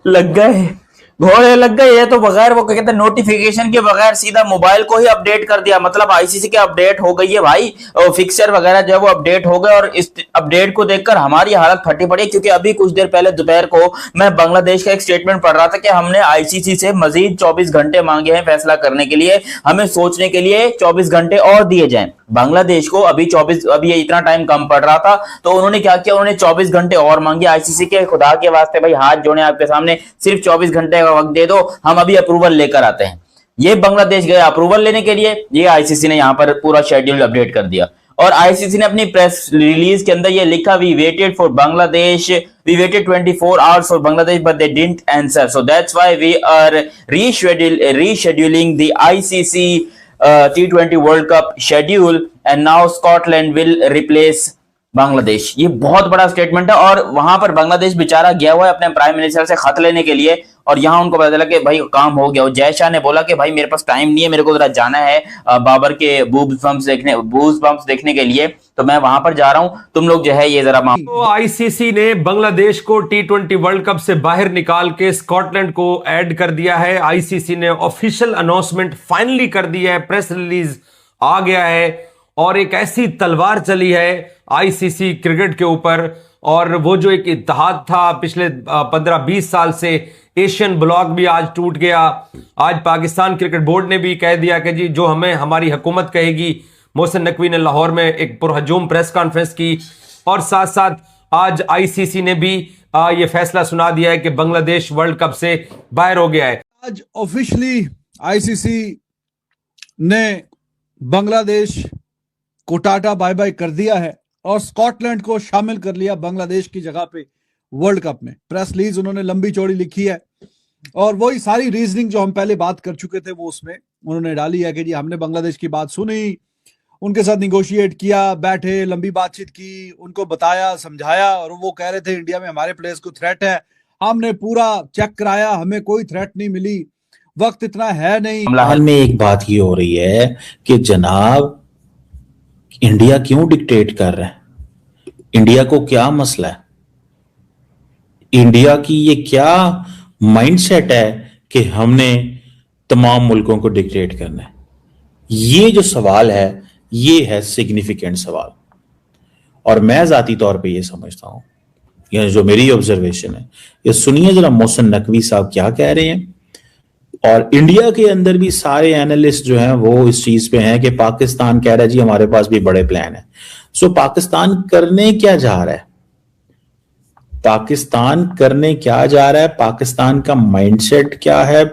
लग गए, घोड़े लग गए। ये तो बगैर वो कहते हैं नोटिफिकेशन के बगैर सीधा मोबाइल को ही अपडेट कर दिया। मतलब आईसीसी के अपडेट हो गई है भाई, और फिक्सर वगैरह जो है वो अपडेट हो गए। और इस अपडेट को देखकर हमारी हालत फटी पड़ी, क्योंकि अभी कुछ देर पहले दोपहर को मैं बांग्लादेश का एक स्टेटमेंट पढ़ रहा था कि हमने आईसीसी से मजीद 24 घंटे मांगे हैं फैसला करने के लिए, हमें सोचने के लिए 24 घंटे और दिए जाएं। बांग्लादेश को अभी ये इतना टाइम कम पड़ रहा था, तो उन्होंने क्या किया, उन्होंने 24 घंटे और मांगे आईसीसी के। खुदा के वास्ते भाई हाथ जोड़े आपके सामने, सिर्फ 24 घंटे का वक्त दे दो, हम अभी अप्रूवल लेकर आते हैं। ये बांग्लादेश गया अप्रूवल लेने के लिए, ये आईसीसी ने यहाँ पर पूरा शेड्यूल अपडेट कर दिया। और आईसीसी ने अपनी प्रेस रिलीज के अंदर ये लिखा, we waited for Bangladesh, we waited 24 hours for Bangladesh but they didn't answer, so that's why we are rescheduling the ICC T20 world cup schedule and now Scotland will replace Bangladesh. ये बहुत बड़ा statement है। और वहां पर बांग्लादेश बेचारा गया हुआ है अपने प्राइम मिनिस्टर से खत लेने के लिए, और यहाँ उनको पता चला कि भाई काम हो गया। जय शाह ने बोला कि भाई मेरे पास टाइम नहीं है, मेरे को जरा जाना है बाबर के बूज बम्प्स देखने के लिए, तो मैं वहां पर जा रहा हूं, तुम लोग जो है ये जरा तो आईसीसी ने बांग्लादेश को T20 वर्ल्ड कप से बाहर निकाल के स्कॉटलैंड को ऐड कर दिया है। आईसीसी ने ऑफिशियल अनाउंसमेंट फाइनली कर दिया है, प्रेस रिलीज आ गया है, और एक ऐसी तलवार चली है आईसीसी क्रिकेट के ऊपर। और वो जो एक इत्तेहाद था पिछले 15-20 साल से, एशियन ब्लॉक भी आज टूट गया। आज पाकिस्तान क्रिकेट बोर्ड ने भी कह दिया कि जी जो हमें हमारी हुकूमत कहेगी। मोहसिन नकवी ने लाहौर में एक पुरहजूम प्रेस कॉन्फ्रेंस की, और साथ साथ आज आईसीसी ने भी ये फैसला सुना दिया है कि बांग्लादेश वर्ल्ड कप से बाहर हो गया है। आज ऑफिशियली आईसीसी ने बांग्लादेश को टाटा बाय बाय कर दिया है और स्कॉटलैंड को शामिल कर लिया बांग्लादेश की जगह पे वर्ल्ड कप में। प्रेस रिलीज उन्होंने लंबी चौड़ी लिखी है, और वही सारी रीजनिंग जो हम पहले बात कर चुके थे वो उसमें उन्होंने डाली है कि जी हमने बांग्लादेश की बात सुनी, उनके साथ निगोशिएट किया, बैठे, लंबी बातचीत की, उनको बताया, समझाया, और वो कह रहे थे इंडिया में हमारे प्लेयर्स को थ्रेट है। हमने पूरा चेक कराया, हमें कोई थ्रेट नहीं मिली, वक्त इतना है नहीं। हाल में एक बात ये हो रही है कि जनाब इंडिया क्यों डिक्टेट कर रहा है, इंडिया को क्या मसला है, इंडिया की ये क्या माइंडसेट है कि हमने तमाम मुल्कों को डिक्टेट करना है। ये जो सवाल है ये है सिग्निफिकेंट सवाल, और मैं जाती तौर पे ये समझता हूं, ये जो मेरी ऑब्जर्वेशन है, ये सुनिए जरा मोहसिन नकवी साहब क्या कह रहे हैं। और इंडिया के अंदर भी सारे एनालिस्ट जो हैं वो इस चीज पे हैं कि पाकिस्तान कह रहा है जी हमारे पास भी बड़े प्लान है। सो पाकिस्तान करने क्या जा रहा है, पाकिस्तान करने क्या जा रहा है, पाकिस्तान का माइंडसेट क्या है,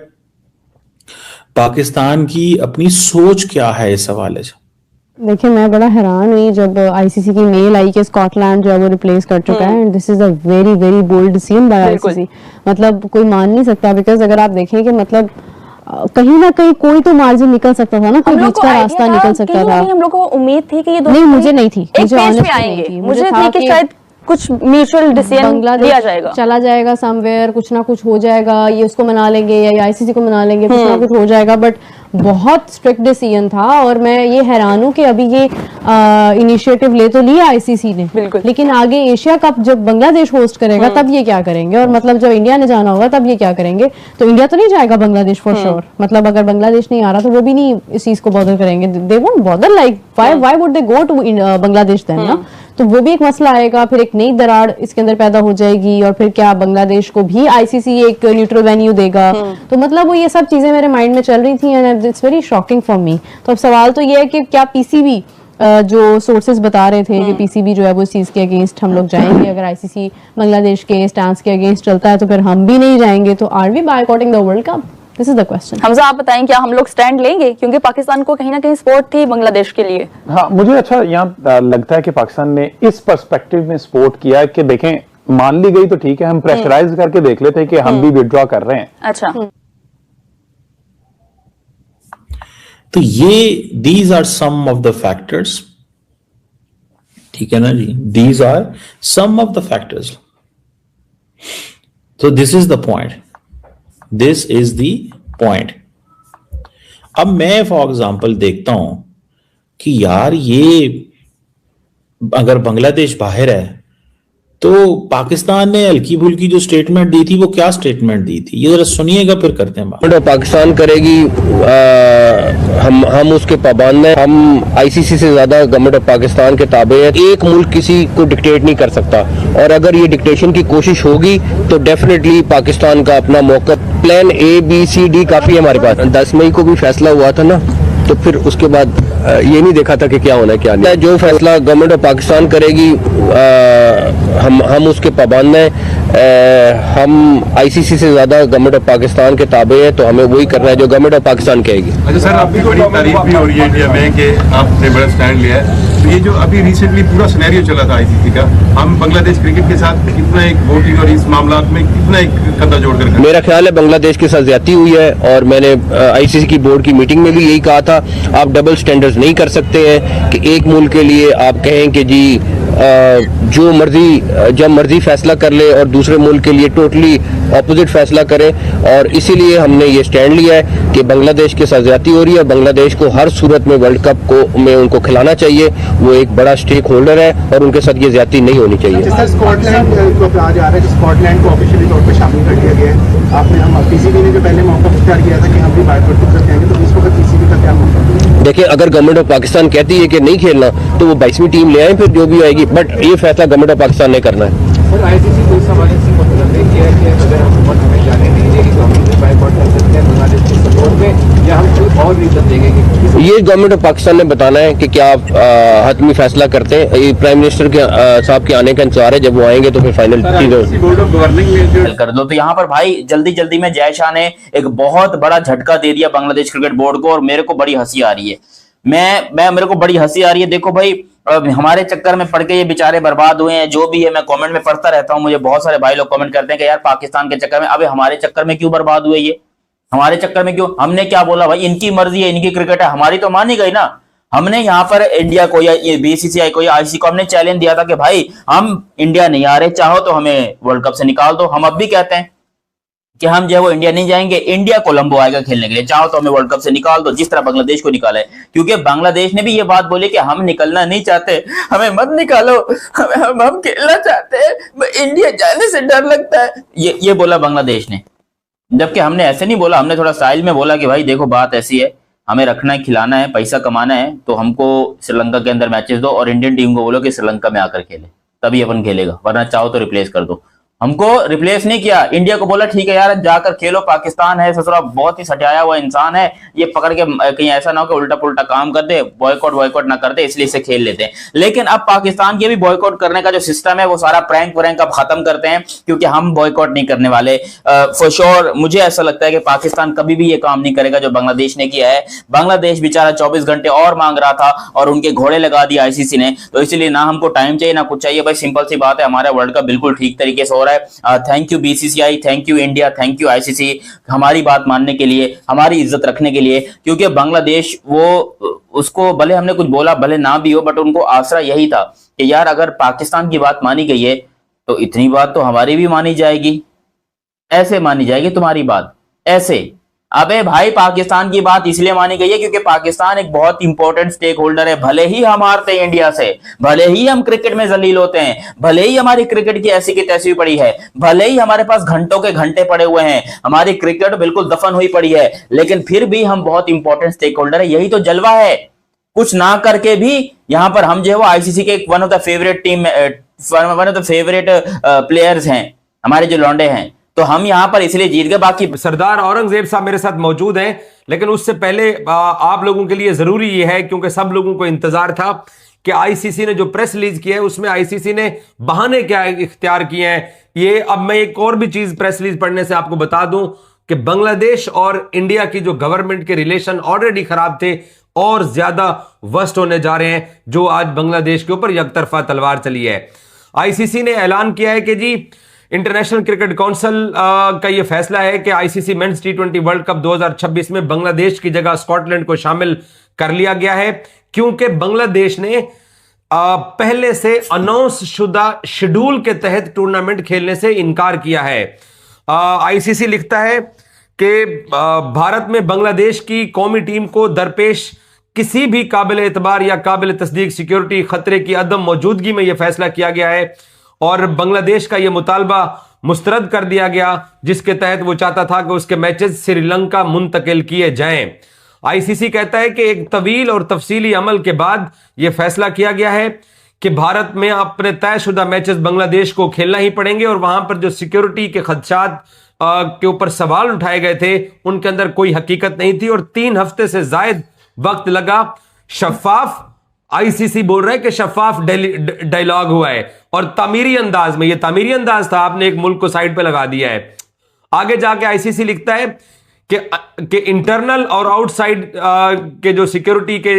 पाकिस्तान की अपनी सोच क्या है इस हवाले से। देखिए मैं बड़ा हैरान हुई जब आईसीसी की मेल आई कि स्कॉटलैंड जो है वो रिप्लेस कर चुका है, and this is a very very bold decision by ICC. मतलब कोई मान नहीं सकता, बिकॉज अगर आप देखें कि मतलब कहीं ना कहीं कोई तो मार्जिन निकल सकता था ना, कोई बीच का रास्ता निकल सकता था। हम लोग को उम्मीद थी कि ये दोनों नहीं, मुझे नहीं थी, मुझे ऑनेस्टली आएंगे, मुझे थी कि शायद कुछ म्यूचुअल डिसीजन लिया जाएगा, चला जाएगा समवेयर, कुछ ना कुछ हो जाएगा, ये उसको मना लेंगे या आईसीसी को मना लेंगे, कुछ ना कुछ हो जाएगा। बट बहुत स्ट्रिक्ट डिसीजन था, और मैं ये हैरान हूँ कि अभी ये इनिशिएटिव ले तो लिया आईसीसी ने, लेकिन आगे एशिया कप जब बांग्लादेश होस्ट करेगा तब ये क्या करेंगे, और मतलब जब इंडिया ने जाना होगा तब ये क्या करेंगे। तो इंडिया तो नहीं जाएगा बांग्लादेश फॉर श्योर, मतलब अगर बांग्लादेश नहीं आ रहा तो वो भी नहीं इस चीज को बॉदर करेंगे, they won't bother, like why would they go to Bangladesh then ना। तो वो भी एक मसला आएगा, फिर एक नई दरार इसके अंदर पैदा हो जाएगी, और फिर क्या बांग्लादेश को भी आईसीसी एक न्यूट्रल वेन्यू देगा। तो मतलब वो ये सब चीजें मेरे माइंड में चल रही थी, and it's very shocking for me. तो अब सवाल तो ये है कि क्या पीसीबी जो सोर्सेज बता रहे थे कि पीसीबी जो है वो इस चीज के अगेंस्ट हम लोग जाएंगे, अगर आईसीसी बांग्लादेश के स्टांस के अगेंस्ट चलता है तो फिर हम भी नहीं जाएंगे, तो are we boycotting the world cup? This is the question. Hamza आप बताएं क्या हम लोग स्टैंड लेंगे, क्योंकि पाकिस्तान को कहीं ना कहीं सपोर्ट थी बांग्लादेश के लिए। हाँ, मुझे अच्छा यहाँ लगता है कि पाकिस्तान ने इस पर्सपेक्टिव में सपोर्ट किया है कि देखें मान ली गई तो ठीक है, हम प्रेशराइज करके देख लेते हैं कि हम भी विड्रॉ कर रहे हैं। अच्छा, तो ये these are some of the factors, ठीक है ना जी, these are some of the factors. तो this is the point, this is the point. अब मैं फॉर एग्जाम्पल देखता हूं कि यार ये अगर बांग्लादेश बाहर है तो पाकिस्तान ने हल्की फुल्की जो स्टेटमेंट दी थी वो क्या स्टेटमेंट दी थी, ये जरा सुनिएगा, फिर करते हैं बात। पाकिस्तान करेगी, हम उसके पाबंद हैं। हम आईसीसी से ज्यादा गवर्नमेंट ऑफ पाकिस्तान के ताबे हैं। एक मुल्क किसी को डिक्टेट नहीं कर सकता, और अगर ये डिक्टेशन की कोशिश होगी तो डेफिनेटली पाकिस्तान का अपना मौका, plan A B C D काफी है हमारे पास। 10 मई को भी फैसला हुआ था ना, तो फिर उसके बाद ये नहीं देखा था कि क्या होना है क्या नहीं। जो फैसला गवर्नमेंट ऑफ पाकिस्तान करेगी, हम उसके पाबंद हैं। हम आईसीसी से ज्यादा गवर्नमेंट ऑफ पाकिस्तान के ताबे हैं, तो हमें वही करना है जो गवर्नमेंट ऑफ पाकिस्तान कहेगी। अच्छा सर, आपकी बड़ी तारीफ भी हो रही है इंडिया में कि आपने बड़ा स्टैंड लिया है। तो ये जो अभी रिसेंटली पूरा सिनेरियो चला था आईसीसी का, हम बांग्लादेश क्रिकेट के साथ कितना एक वोटिंग और इस मामला में कितना एक कदम जोड़कर, मेरा ख्याल है बांग्लादेश के साथ ज्यादती हुई है, और मैंने आईसीसी की बोर्ड की मीटिंग में भी यही कहा था। आप डबल स्टैंडर्ड्स नहीं कर सकते हैं कि एक मुल्क के लिए आप कहें कि जी जो मर्जी जब मर्जी फैसला कर ले और दूसरे मुल्क के लिए टोटली ऑपोजिट फैसला करे। और इसीलिए हमने ये स्टैंड लिया है कि बांग्लादेश के साथ ज्यादती हो रही है। बांग्लादेश को हर सूरत में वर्ल्ड कप को में उनको खिलाना चाहिए, वो एक बड़ा स्टेक होल्डर है और उनके साथ ये ज्यादती नहीं होनी चाहिए। स्कॉटलैंड को कहा जा रहा है कि स्कॉटलैंड को ऑफिशियली तौर पर शामिल कर दिया गया है। आपने हम पीसीबी ने जो पहले मौका इख्तियार किया था कि हम भी बायकॉट कर जाएंगे, तो इस वक्त पीसीबी का क्या मौका? देखिए, अगर गवर्नमेंट ऑफ पाकिस्तान कहती है कि नहीं खेलना तो वो 22वीं टीम ले आए, फिर जो भी आएगी, बट ये फैसला गवर्नमेंट ऑफ पाकिस्तान ने करना है। सर, आईसीसी को इस हवाले से मतलब किया है कि अगर हम हमें जाने नहीं देगी तो हम बायकॉट कर सकते हैं बांग्लादेश के सपोर्ट में, या हम कोई और रीजन देंगे? ये गवर्नमेंट ऑफ पाकिस्तान ने बताना है कि क्या आप हतमी फैसला करते हैं। ये प्राइम मिनिस्टर के साहब के आने का इंतजार है, जब वो आएंगे तो फिर फाइनल बोर्ड ऑफ गवर्निंग कर दो। तो यहाँ पर भाई जल्दी जल्दी में जय शाह ने एक बहुत बड़ा झटका दे दिया बांग्लादेश क्रिकेट बोर्ड को, और मेरे को बड़ी हंसी आ रही है। मेरे को बड़ी हंसी आ रही है। देखो भाई, हमारे चक्कर में पड़ के ये बेचारे बर्बाद हुए हैं, जो भी है। मैं कमेंट में पढ़ता रहता हूँ, मुझे बहुत सारे भाई लोग कमेंट करते हैं कि यार पाकिस्तान के चक्कर में, अबे हमारे चक्कर में क्यों बर्बाद हुए ये? हमारे चक्कर में क्यों? हमने क्या बोला भाई? इनकी मर्जी है, इनकी क्रिकेट है, हमारी तो मानी गई ना। हमने यहाँ पर इंडिया को या बीसीसीआई को या आईसीसी को हमने चैलेंज दिया था कि भाई हम इंडिया नहीं आ रहे, चाहो तो हमें वर्ल्ड कप से निकाल दो। हम अब भी कहते हैं कि हम जो है वो इंडिया नहीं जाएंगे, इंडिया कोलंबो आएगा खेलने के लिए, चाहो तो हमें वर्ल्ड कप से निकाल दो, जिस तरह बांग्लादेश को निकाला है। क्योंकि बांग्लादेश ने भी ये बात बोली कि हम निकलना नहीं चाहते, हमें मत निकालो, हम खेलना चाहते हैं, इंडिया जाने से डर लगता है, ये बोला बांग्लादेश ने। जबकि हमने ऐसे नहीं बोला, हमने थोड़ा स्टाइल में बोला कि भाई देखो बात ऐसी है, हमें रखना है, खिलाना है, पैसा कमाना है, तो हमको श्रीलंका के अंदर मैचेस दो और इंडियन टीम को बोलो कि श्रीलंका में आकर खेले, तभी अपन खेलेगा, वरना चाहो तो रिप्लेस कर दो। हमको रिप्लेस नहीं किया, इंडिया को बोला ठीक है यार जाकर खेलो, पाकिस्तान है ससुरा बहुत ही सटाया हुआ इंसान है, ये पकड़ के कहीं ऐसा ना हो कि उल्टा पुल्टा काम कर दे, बॉयकॉट ना कर दे, इसलिए इसे खेल लेते हैं। लेकिन अब पाकिस्तान के भी बॉयकॉट करने का जो सिस्टम है वो सारा प्रैंक अब खत्म करते हैं, क्योंकि हम बॉयकॉट नहीं करने वाले। फॉर श्योर मुझे ऐसा लगता है कि पाकिस्तान कभी भी ये काम नहीं करेगा जो बांग्लादेश ने किया है। बांग्लादेश बेचारा 24 घंटे और मांग रहा था और उनके घोड़े लगा दिया आईसीसी ने, तो इसलिए ना हमको टाइम चाहिए ना कुछ चाहिए, भाई सिंपल सी बात है, हमारा वर्ल्ड कप बिल्कुल ठीक तरीके से हो रहा है। Thank you BCCI, thank you India, thank you ICC, हमारी बात मानने के लिए, हमारी इज्जत रखने के लिए। क्योंकि बांग्लादेश वो उसको भले हमने कुछ बोला भले ना भी हो, बट उनको आसरा यही था कि यार अगर पाकिस्तान की बात मानी गई है तो इतनी बात तो हमारी भी मानी जाएगी, ऐसे मानी जाएगी तुम्हारी बात ऐसे। अबे भाई पाकिस्तान की बात इसलिए मानी गई है क्योंकि पाकिस्तान एक बहुत इंपॉर्टेंट स्टेक होल्डर है। भले ही हम हारते हैं इंडिया से, भले ही हम क्रिकेट में जलील होते हैं, भले ही हमारी क्रिकेट की ऐसी की तैसी पड़ी है, भले ही हमारे पास घंटों के घंटे पड़े हुए हैं, हमारी क्रिकेट बिल्कुल दफन हुई पड़ी है, लेकिन फिर भी हम बहुत इंपॉर्टेंट स्टेक होल्डर है। यही तो जलवा है। कुछ ना करके भी यहां पर हम जो है वो आईसीसी के one of the favourite team, one of the favourite players हैं, हमारे जो लौंडे हैं, तो हम यहां पर इसलिए जीत गए। बाकी सरदार औरंगजेब साहब मेरे साथ मौजूद हैं, लेकिन उससे पहले आप लोगों के लिए जरूरी यह है, क्योंकि सब लोगों को इंतजार था कि आईसीसी ने जो प्रेस रिलीज किया है उसमें आईसीसी ने बहाने क्या इख्तियार किए हैं। ये अब मैं एक और भी चीज प्रेस रिलीज पढ़ने से आपको बता दूं कि बांग्लादेश और इंडिया की जो गवर्नमेंट के रिलेशन ऑलरेडी खराब थे और ज्यादा वर्स्ट होने जा रहे हैं, जो आज बांग्लादेश के ऊपर एकतरफा तलवार चली है। आईसीसी ने ऐलान किया है कि जी इंटरनेशनल क्रिकेट काउंसिल का यह फैसला है कि आईसीसी मेंस टी20 वर्ल्ड कप 2026 में बांग्लादेश की जगह स्कॉटलैंड को शामिल कर लिया गया है, क्योंकि बांग्लादेश ने पहले से अनाउंस शुदा शेड्यूल के तहत टूर्नामेंट खेलने से इनकार किया है। आईसीसी लिखता है कि भारत में बांग्लादेश की कौमी टीम को दरपेश किसी भी काबिल एतबार या काबिल तस्दीक सिक्योरिटी खतरे की अदम मौजूदगी में यह फैसला किया गया है और बांग्लादेश का यह मुतालबा मुस्तरद कर दिया गया, जिसके तहत वो चाहता था कि उसके मैचेस श्रीलंका मुंतकिल किए जाएं। आईसीसी कहता है कि एक तवील और तफसीली अमल के बाद यह फैसला किया गया है कि भारत में अपने तयशुदा मैचेस बांग्लादेश को खेलना ही पड़ेंगे और वहां पर जो सिक्योरिटी के खदशात के ऊपर सवाल उठाए गए थे उनके अंदर कोई हकीकत नहीं थी और 3 हफ्ते से जायद वक्त लगा। शफाफ, आईसीसी बोल रहा है कि शफाफ डायलॉग हुआ है और तामीरी अंदाज में, यह तामीरी अंदाज था, आपने एक मुल्क को साइड पे लगा दिया है। आगे जाके आईसीसी लिखता है कि इंटरनल और आउटसाइड के जो सिक्योरिटी के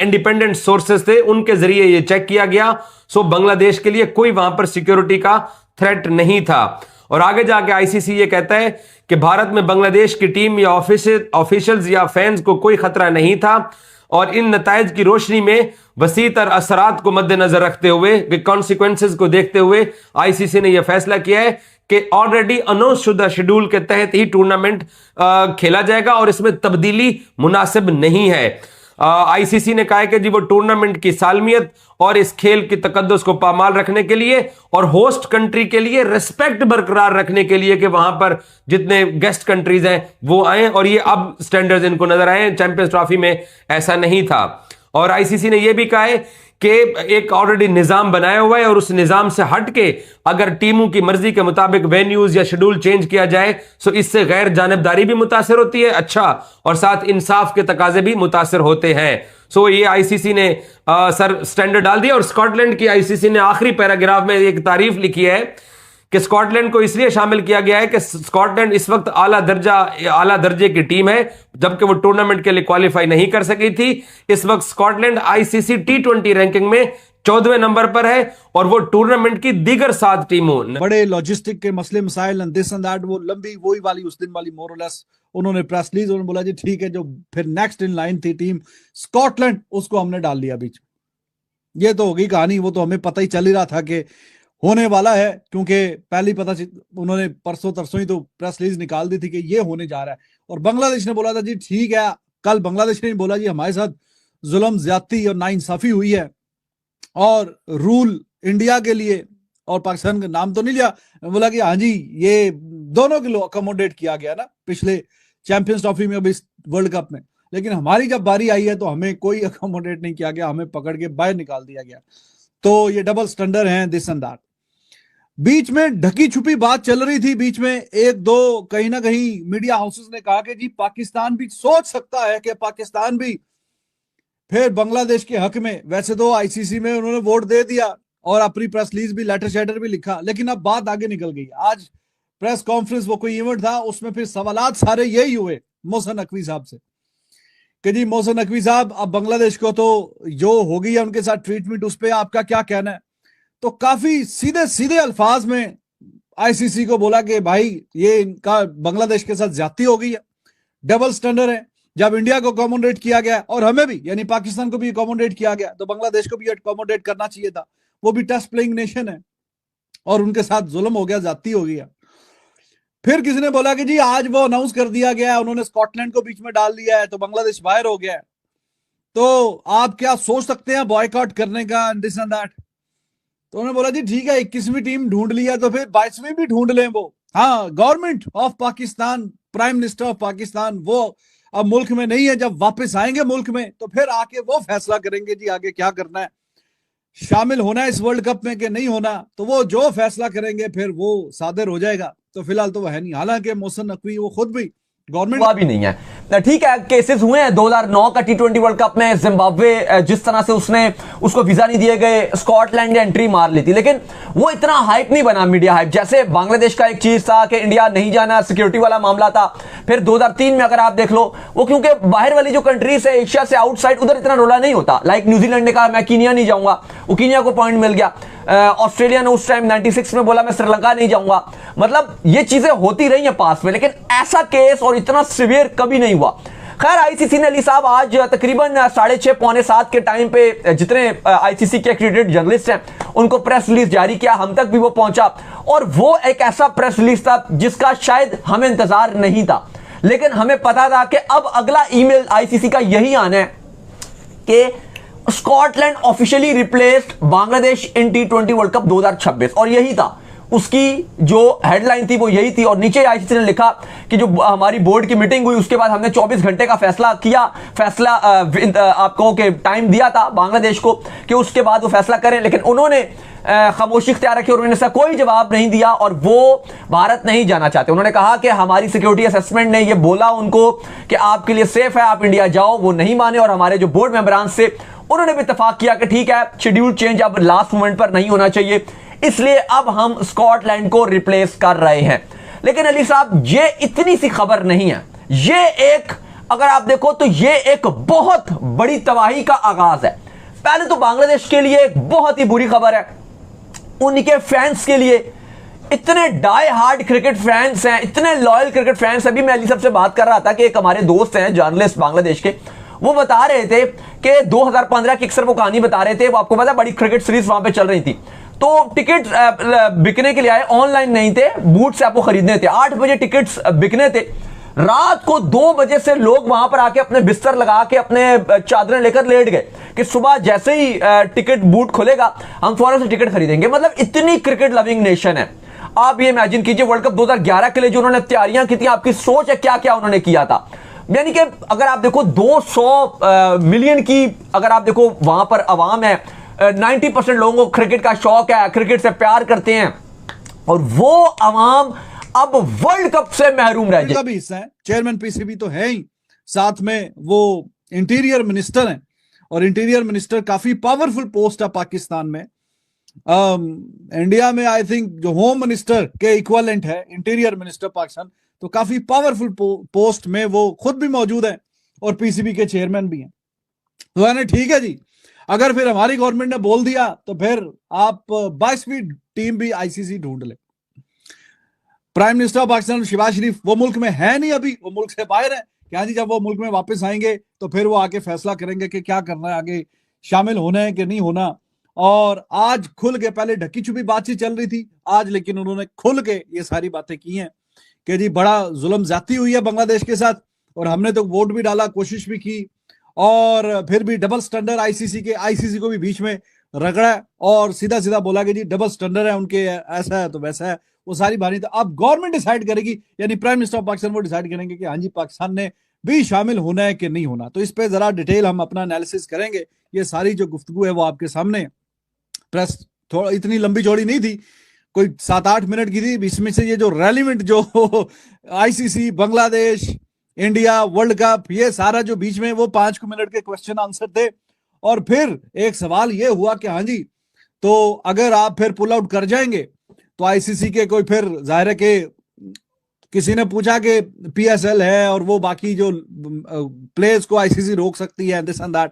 इंडिपेंडेंट सोर्सेस थे उनके जरिए यह चेक किया गया। सो बांग्लादेश के लिए कोई वहां पर सिक्योरिटी का थ्रेट नहीं था। और आगे जाके आईसीसी ये कहता है कि भारत में बांग्लादेश की टीम या ऑफिशियल्स या फैंस को कोई खतरा नहीं था और इन नताइज की रोशनी में वसीतर असरात को मद्देनजर रखते हुए, कॉन्सिक्वेंसेस को देखते हुए आईसीसी ने यह फैसला किया है कि ऑलरेडी अनाउंस शुदा शेड्यूल के तहत ही टूर्नामेंट खेला जाएगा और इसमें तब्दीली मुनासिब नहीं है। आईसीसी ने कहा है कि जी वो टूर्नामेंट की सालमियत और इस खेल की तकद्दुस को पामाल रखने के लिए और होस्ट कंट्री के लिए रिस्पेक्ट बरकरार रखने के लिए कि वहां पर जितने गेस्ट कंट्रीज हैं वो आए, और ये अब स्टैंडर्ड्स इनको नजर आए। चैंपियंस ट्रॉफी में ऐसा नहीं था। और आईसीसी ने यह भी कहा है कि एक ऑलरेडी निजाम बनाया हुआ है और उस निजाम से हटके अगर टीमों की मर्जी के मुताबिक वेन्यूज या शेड्यूल चेंज किया जाए तो इससे गैर जानिबदारी भी मुतासर होती है, अच्छा, और साथ इंसाफ के तकाजे भी मुतासर होते हैं। सो ये आईसीसी ने सर स्टैंडर्ड डाल दिया। और स्कॉटलैंड की आईसीसी ने आखिरी पैराग्राफ में एक तारीफ लिखी है कि स्कॉटलैंड को इसलिए शामिल किया गया है कि स्कॉटलैंड इस वक्त आला दर्जे की टीम है, जबकि वो टूर्नामेंट के लिए क्वालिफाई नहीं कर सकी थी। इस वक्त स्कॉटलैंड आईसीसी T20 रैंकिंग में 14वें नंबर पर है और वो टूर्नामेंट की दीगर 7 टीमों बड़े लॉजिस्टिक के मसले मसाइल एंड दिस एंड दैट, वो लंबी वही वाली उस दिन वाली मोर और लेस उन्होंने प्रेस रिलीज, उन्होंने बोला जी ठीक है, जो फिर नेक्स्ट इन लाइन थी टीम स्कॉटलैंड, उसको हमने डाल दिया बीच में। ये तो होगी कहानी, वो तो हमें पता ही चल ही रहा था कि होने वाला है, क्योंकि पहले पता उन्होंने परसों तरसों ही तो प्रेस रिलीज निकाल दी थी कि ये होने जा रहा है। और बांग्लादेश ने बोला था जी ठीक है, कल बांग्लादेश ने बोला जी हमारे साथ जुल्म, ज्यादती और नाइंसाफी हुई है और रूल इंडिया के लिए, और पाकिस्तान का नाम तो नहीं लिया, बोला कि हाँ जी ये दोनों के लिए अकोमोडेट किया गया ना पिछले चैंपियंस ट्रॉफी में, अभी वर्ल्ड कप में, लेकिन हमारी जब बारी आई है तो हमें कोई अकोमोडेट नहीं किया गया, हमें पकड़ के बाहर निकाल दिया गया। तो ये डबल स्टैंडर्ड है, दिस एंड दैट। बीच में ढकी छुपी बात चल रही थी, बीच में एक दो कहीं ना कहीं मीडिया हाउसेस ने कहा कि जी पाकिस्तान भी सोच सकता है कि पाकिस्तान भी फिर बांग्लादेश के हक में, वैसे तो आईसीसी में उन्होंने वोट दे दिया और अपनी प्रेस रिलीज भी, लेटर शेटर भी लिखा, लेकिन अब बात आगे निकल गई। आज प्रेस कॉन्फ्रेंस, वो कोई इवेंट था, उसमें फिर सवालात सारे यही हुए मोहसिन नकवी साहब से कि जी मोहसिन नकवी साहब, अब बांग्लादेश को तो जो हो गई है उनके साथ ट्रीटमेंट, उस पर आपका क्या कहना है? तो काफी सीधे सीधे अल्फाज में आईसीसी को बोला कि भाई ये इनका बांग्लादेश के साथ ज्यादती हो गई है, डबल स्टैंडर्ड है। जब इंडिया को अकोमोडेट किया गया और हमें भी, यानी पाकिस्तान को भी अकोमोडेट किया गया, तो बांग्लादेश को भी अकोमोडेट करना चाहिए था। वो भी टेस्ट प्लेइंग नेशन है और उनके साथ जुल्म हो गया, ज्यादती हो गया। फिर किसी ने बोला कि जी आज वो अनाउंस कर दिया गया है, उन्होंने स्कॉटलैंड को बीच में डाल दिया है, तो बांग्लादेश बाहर हो गया है, तो आप क्या सोच सकते हैं बॉयकॉट करने का, दिस एंड दैट। तो उन्होंने बोला जी ठीक है, 21वीं टीम ढूंढ लिया तो फिर 22वीं भी ढूंढ लें। वो हाँ, government of Pakistan, prime minister of Pakistan, वो अब मुल्क में नहीं है, जब वापस आएंगे मुल्क में तो फिर आके वो फैसला करेंगे जी आगे क्या करना है, शामिल होना है इस वर्ल्ड कप में कि नहीं होना। तो वो जो फैसला करेंगे फिर वो सादर हो जाएगा। तो फिलहाल तो वो है नहीं। हालांकि मोहसिन नकवी वो खुद भी गवर्नमेंट हुआ भी नहीं है। ठीक है, केसेस हुए हैं 2009 का T20 वर्ल्ड कप में, जिम्बाब्वे जिस तरह से उसको वीजा नहीं दिए गए, स्कॉटलैंड ने एंट्री मार ली थी, लेकिन वो इतना हाइप नहीं बना, मीडिया हाइप। जैसे बांग्लादेश का एक चीज था कि इंडिया नहीं जाना, सिक्योरिटी वाला मामला था। फिर 2003 में अगर आप देख लो, वो क्योंकि बाहर वाली जो कंट्रीज है एशिया से आउटसाइड, उधर इतना रोला नहीं होता। लाइक न्यूजीलैंड ने कहा मैं कीनिया नहीं जाऊंगा, वो कीनिया को पॉइंट मिल गया। ऑस्ट्रेलिया ने उस टाइम 96 में बोला मैं श्रीलंका नहीं जाऊंगा। मतलब ये चीजें होती रही हैं पास में, लेकिन ऐसा केस और इतना सीवियर कभी नहीं हुआ। खैर, आईसीसी ने अली साहब आज तकरीबन 6:30 पौने 7 के टाइम पे जितने आईसीसी के एक्रेडिटेड जर्नलिस्ट हैं उनको प्रेस रिलीज जारी किया, हम तक भी वो पहुंचा, और वो एक ऐसा प्रेस रिलीज था जिसका शायद हमें इंतजार नहीं था, लेकिन हमें पता था कि अब अगला ईमेल आईसीसी का यही आना है कि स्कॉटलैंड ऑफिशियली रिप्लेस्ड बांग्लादेश इन T20 वर्ल्ड कप 2026, और यही था उसकी जो हेडलाइन थी, वो यही थी। और नीचे आईसीसी ने लिखा कि जो हमारी बोर्ड की मीटिंग हुई उसके बाद हमने 24 घंटे का फैसला किया, फैसला आपको के टाइम दिया था बांग्लादेश को कि उसके बाद वो फैसला करें, लेकिन उन्होंने खामोशी इख्तियार रखी और उन्होंने इसका कोई जवाब नहीं दिया और वो भारत नहीं जाना चाहते। उन्होंने कहा कि हमारी सिक्योरिटी असेसमेंट ने ये बोला उनको कि आपके लिए सेफ है, आप इंडिया जाओ, वो नहीं माने। और हमारे जो बोर्ड मेंबरान से उन्होंने भी इत्तेफाक किया कि ठीक है, शेड्यूल चेंज अब लास्ट मोमेंट पर नहीं होना चाहिए, इसलिए अब हम स्कॉटलैंड को रिप्लेस कर रहे हैं। लेकिन अली साहब, ये इतनी सी खबर नहीं है, ये एक, अगर आप देखो तो ये एक बहुत बड़ी तबाही का आगाज है। पहले तो बांग्लादेश के लिए एक बहुत ही बुरी खबर है, उनके फैंस के लिए, इतने डाई हार्ड क्रिकेट फैंस हैं, इतने लॉयल क्रिकेट फैंस। अभी मैं अली साहब से बात कर रहा था कि एक हमारे दोस्त हैं जर्नलिस्ट बांग्लादेश के, वो बता रहे थे कि 2015 की अक्सर वो कहानी बता रहे थे, वो आपको पता है बड़ी क्रिकेट सीरीज वहां पे चल रही थी, तो टिकट बिकने के लिए आए, ऑनलाइन नहीं थे, बूट से आपको खरीदने थे। 8 बजे टिकट्स बिकने थे, रात को 2 बजे से लोग वहां पर आके अपने बिस्तर लगा के अपने चादरें लेकर लेट गए कि सुबह जैसे ही टिकट बूट खुलेगा हम फौरन से टिकट खरीदेंगे। मतलब इतनी क्रिकेट लविंग नेशन है। आप ये इमेजिन कीजिए, वर्ल्ड कप 2011 के लिए जो उन्होंने तैयारियां की थी, आपकी सोच है क्या क्या उन्होंने किया था। यानी कि अगर आप देखो 200 मिलियन की अगर आप देखो वहां पर आवाम है, 90% लोगों को क्रिकेट का शौक है, क्रिकेट से प्यार करते हैं, और वो आवाम अब वर्ल्ड कप से महरूम रह जाए। भी हिस्सा है, चेयरमैन पीसीबी तो है ही, साथ में वो इंटीरियर मिनिस्टर हैं, और इंटीरियर मिनिस्टर काफी पावरफुल पोस्ट है पाकिस्तान में। इंडिया में आई थिंक जो होम मिनिस्टर के इक्विवेलेंट है इंटीरियर मिनिस्टर पाकिस्तान, तो काफी पावरफुल पोस्ट में वो खुद भी मौजूद है और पीसीबी के चेयरमैन भी हैं। तो यानी ठीक है जी, अगर फिर हमारी गवर्नमेंट ने बोल दिया तो फिर आप 22वीं टीम भी आईसीसी ढूंढ ले। Prime minister of Pakistan Shahbaz Sharif वो मुल्क में है नहीं, अभी वो मुल्क से बाहर है। क्या जी, जब वो मुल्क में वापस आएंगे तो फिर वो आके फैसला करेंगे कि क्या करना है, आगे शामिल होना है कि नहीं होना। और आज खुल के, पहले ढकी छुपी बातचीत चल रही थी आज, लेकिन उन्होंने खुल के ये सारी बातें की हैं कि जी बड़ा जुल्म ज्यादती हुई है बांग्लादेश के साथ, और हमने तो वोट भी डाला, कोशिश भी की, और फिर भी डबल स्टैंडर्ड आईसीसी के, आईसीसी को भी बीच में रगड़ा और सीधा सीधा बोला कि जी डबल स्टैंडर्ड है उनके, ऐसा है तो वैसा है, वो सारी बात। तो अब गवर्नमेंट डिसाइड करेगी, यानी प्राइम मिनिस्टर ऑफ पाकिस्तान वो डिसाइड करेंगे कि हाँ जी पाकिस्तान ने भी शामिल होना है कि नहीं होना। तो इस पे जरा डिटेल हम अपना एनालिसिस करेंगे। ये सारी जो गुफ्तगू है वो आपके सामने, प्रेस थोड़ा इतनी लंबी चौड़ी नहीं थी, कोई 7-8 मिनट की थी। इसमें से ये जो रेलिवेंट जो ICC, Bangladesh, India, world cup, ये सारा जो बीच में वो 5 मिनट के क्वेश्चन आंसर थे। और फिर एक सवाल ये हुआ कि हाँ जी, तो अगर आप फिर पुल आउट कर जाएंगे तो आईसीसी के कोई, फिर जाहिर है कि किसी ने पूछा कि पीएसएल है और वो बाकी जो प्लेयर्स को आईसीसी रोक सकती है, दिस एंड दैट।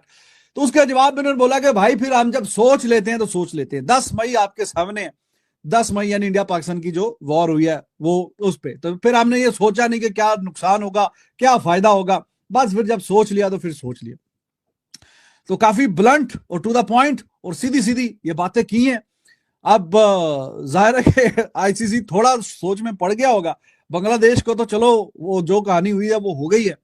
तो उसका जवाब में उन्होंने बोला कि भाई फिर हम जब सोच लेते हैं तो सोच लेते हैं। 10 मई आपके सामने है, 10 मई यानी इंडिया पाकिस्तान की जो वॉर हुई है वो उस पे, तो फिर हमने ये सोचा नहीं कि क्या नुकसान होगा, क्या फायदा होगा, बस फिर जब सोच लिया तो फिर सोच लिया। तो काफी ब्लंट और टू द पॉइंट और सीधी सीधी ये बातें की हैं। अब जाहिर है कि आईसीसी थोड़ा सोच में पड़ गया होगा। बांग्लादेश को तो चलो वो जो कहानी हुई है वो हो गई है,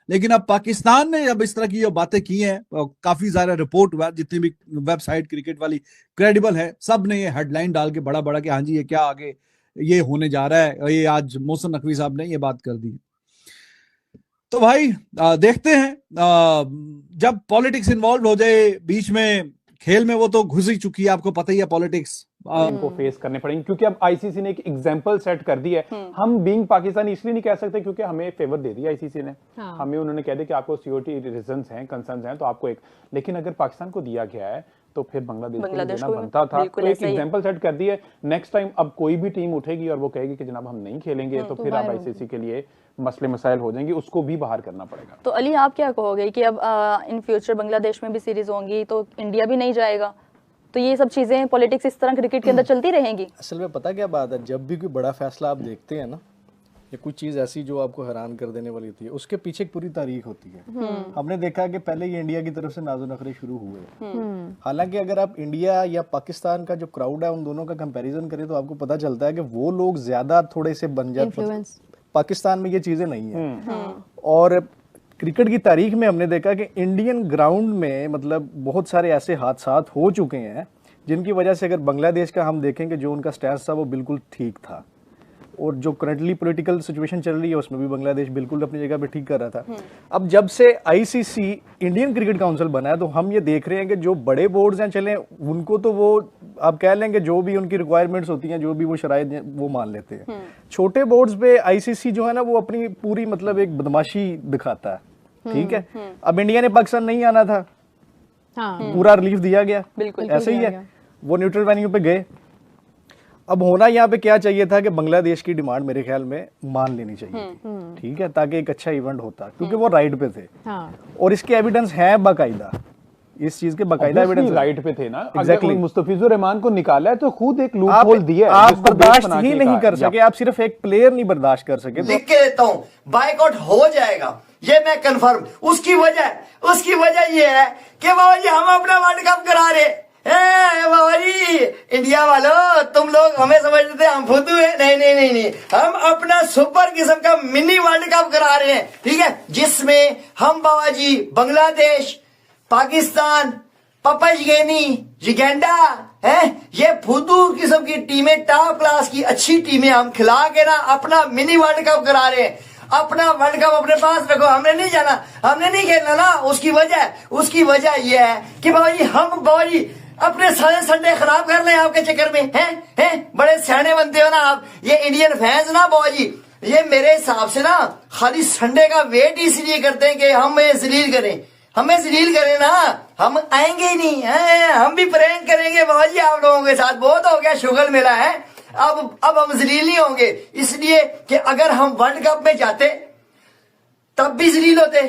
लेकिन अब पाकिस्तान ने अब इस तरह की जो बातें की हैं, काफी ज्यादा रिपोर्ट हुआ, जितनी भी वेबसाइट क्रिकेट वाली क्रेडिबल है सब ने ये हेडलाइन डाल के बड़ा बड़ा कि हाँ जी ये क्या आगे ये होने जा रहा है। ये आज मोहसिन नकवी साहब ने ये बात कर दी। तो भाई देखते हैं, जब पॉलिटिक्स इन्वॉल्व हो जाए बीच में खेल में, वो तो घुस ही चुकी है, आपको पता ही है पॉलिटिक्स इनको फेस करने पड़ेंगे, क्योंकि अब आईसीसी ने एक एग्जांपल सेट कर दी है। हम बीइंग पाकिस्तान इसलिए नहीं कह सकते क्योंकि हमें फेवर दे दिया आईसीसी ने। हमें उन्होंने कह दिया कि आपको सिक्योरिटी रीजंस हैं, कंसर्न्स हैं, तो आपको एक, लेकिन अगर पाकिस्तान को दिया गया है तो फिर बांग्लादेश को देना बनता था। तो एक एग्जांपल सेट कर दी है। नेक्स्ट टाइम अब कोई भी टीम उठेगी और वो कहेगी कि जनाब हम नहीं खेलेंगे, तो फिर आप आईसीसी के लिए मसले मसाइल हो जाएंगे, उसको भी बाहर करना पड़ेगा। तो अली आप क्या कहोगे कि अब इन फ्यूचर बांग्लादेश में भी सीरीज होंगी तो इंडिया भी नहीं जाएगा, तो ये सब चीजें पॉलिटिक्स इस तरह क्रिकेट के अंदर चलती रहेंगी? असल में पता क्या बात है, जब भी कोई बड़ा फैसला आप देखते हैं ना, या कुछ चीज़ ऐसी जो आपको हैरान कर देने वाली होती है, उसके पीछे एक पूरी तारीख होती है। हमने देखा कि पहले ये इंडिया की तरफ से नाज़ो नखरे शुरू हुए। हालांकि अगर आप इंडिया या पाकिस्तान का जो क्राउड है उन दोनों का कंपैरिजन करें तो आपको पता चलता है कि वो लोग ज्यादा थोड़े से बन जाते, पाकिस्तान में ये चीजें नहीं है। और क्रिकेट की तारीख में हमने देखा कि इंडियन ग्राउंड में मतलब बहुत सारे ऐसे हादसात हो चुके हैं जिनकी वजह से अगर बांग्लादेश का हम देखेंगे जो उनका स्टैंस था वो बिल्कुल ठीक था, और जो करंटली पॉलिटिकल सिचुएशन चल रही है उसमें भी बांग्लादेश बिल्कुल अपनी जगह पे ठीक कर रहा था। अब जब से आईसीसी इंडियन क्रिकेट काउंसिल बना है तो हम ये देख रहे हैं कि जो बड़े बोर्ड्स हैं चले उनको तो वो आप कह लेंगे जो भी उनकी रिक्वायरमेंट्स होती हैं, जो भी वो शराइत वो मान लेते हैं। छोटे बोर्ड्स पे आईसीसी जो है ना वो अपनी पूरी मतलब एक बदमाशी दिखाता है। ठीक है, अब इंडिया ने पाकिस्तान नहीं आना था, पूरा रिलीफ दिया गया, बिल्कुल ऐसे ही है, वो न्यूट्रल वेन्यू पे गए। अब होना यहाँ पे क्या चाहिए था कि बांग्लादेश की डिमांड मेरे ख्याल में मान लेनी चाहिए थी, ठीक है, ताकि एक अच्छा इवेंट होता, क्योंकि वो राइट पे थे। और इसके एविडेंस है बाकायदा, इस चीज के बाकायदा एविडेंस राइट पे थे ना। Exactly. अगर मुस्तफिजुर रहमान को निकाला है तो खुद एक लूप होल दिया है, आप जिसको बर्दाश्त बेस बना ही के नहीं कहा कर है। सके, आप सिर्फ एक प्लेयर नहीं बर्दाश्त कर सके। लिख के देता हूँ, बाइकआउट हो जाएगा, ये मैं कंफर्म। उसकी वजह ये है कि बाबा जी हम अपना वर्ल्ड कप करा रहे हैं। बाबा जी इंडिया वालों, तुम लोग हमें समझते थे हम फुद्दू है, नहीं, हम अपना सुपर किस्म का मिनी वर्ल्ड कप करा रहे हैं, ठीक है, जिसमें हम बाबा जी बांग्लादेश, पाकिस्तान, पपजगेनी, युगांडा है, ये फुद्दू किस्म की टीमें, टॉप क्लास की अच्छी टीमें हम खिला के ना अपना मिनी वर्ल्ड कप करा रहे हैं। अपना वर्ल्ड कप अपने पास रखो, हमने नहीं जाना, हमने नहीं खेलना ना। उसकी वजह यह है कि बाबा जी अपने सारे संडे खराब कर लें आपके चक्कर में, हैं बड़े सियाने बनते हो ना आप। ये इंडियन फैंस ना बाबा जी, ये मेरे हिसाब से ना खाली संडे का वेट इसलिए करते हैं कि हमें जलील करें ना। हम आएंगे ही नहीं, हम भी प्रैंक करेंगे बाबा जी आप लोगों के साथ। बहुत हो गया, शुगल मेला है, अब हम जलील नहीं होंगे, इसलिए कि अगर हम वर्ल्ड कप में जाते तब भी जलील होते।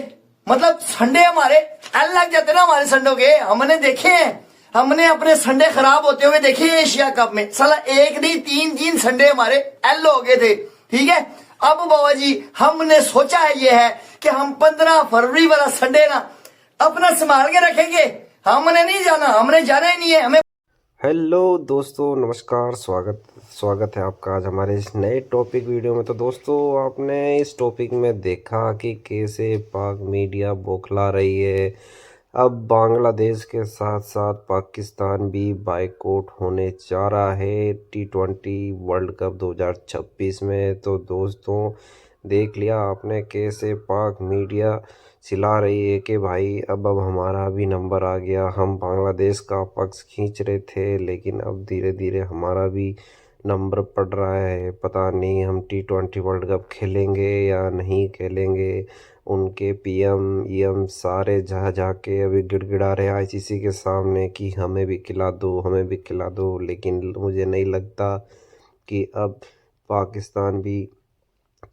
मतलब संडे हमारे एल लग जाते ना हमारे संडों के, हमने देखे हैं, हमने अपने संडे खराब होते हुए देखे हैं एशिया कप में। साला एक नहीं तीन संडे हमारे एल हो गए थे, ठीक है। अब बाबा जी हमने सोचा है ये है कि हम 15 फरवरी वाला संडे ना अपना संभाल के रखेंगे, हमने नहीं जाना, हमने जाना ही नहीं है हमें। हेलो दोस्तों, नमस्कार, स्वागत है आपका आज हमारे इस नए टॉपिक वीडियो में। तो दोस्तों आपने इस टॉपिक में देखा कि कैसे पाक मीडिया बौखला रही है। अब बांग्लादेश के साथ साथ पाकिस्तान भी बायकॉट होने जा रहा है T20 वर्ल्ड कप 2026 में। तो दोस्तों देख लिया आपने कैसे पाक मीडिया चिल्ला रही है कि भाई अब हमारा भी नंबर आ गया। हम बांग्लादेश का पक्ष खींच रहे थे, लेकिन अब धीरे धीरे हमारा भी नंबर पड़ रहा है। पता नहीं हम T20 वर्ल्ड कप खेलेंगे या नहीं खेलेंगे। उनके PM EM सारे जा के अभी गिड़गिड़ा रहे आईसीसी के सामने कि हमें भी खिला दो, लेकिन मुझे नहीं लगता कि अब पाकिस्तान भी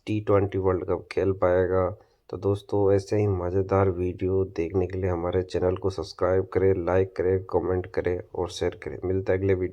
T20 वर्ल्ड कप खेल पाएगा। तो दोस्तों ऐसे ही मज़ेदार वीडियो देखने के लिए हमारे चैनल को सब्सक्राइब करें, लाइक करें, कमेंट करें और शेयर करें। मिलता है अगले वीडियो।